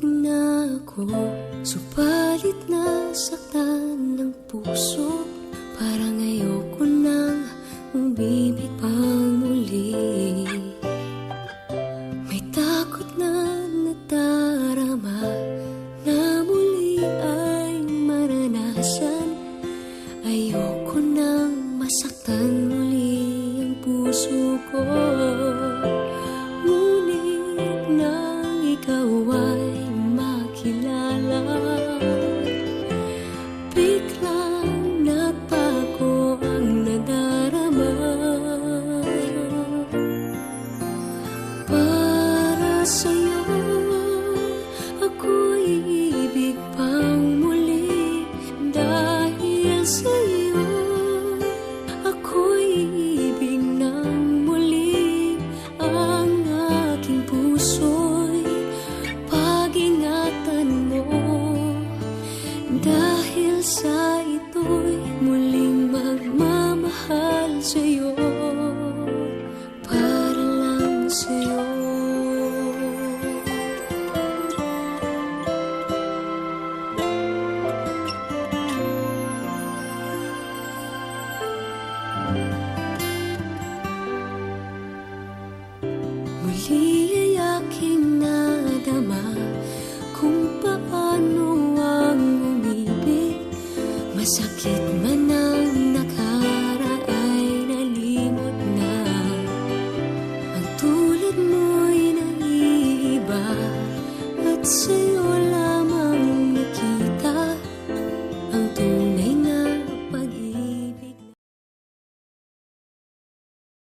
na ako, subalit nasaktan ng puso. Parang ayoko nang umibig pang muli. May takot na nadarama na muli ay maranasan. Ayoko nang masaktan muli ang puso ko. Ngunit nang ikaw ay makilala, biglang nagbago ang nadarama. Para sa'yo ako'y ibig pang muli. Dahil sa'yo ako'y ibig ng muli. Ang aking puso'y pag-ingatan mo. Dahil sa ito'y muling magmamahal sa'yo, para lang sa'yo. Muli ay aking nadama kung paano ang umibig. Masakit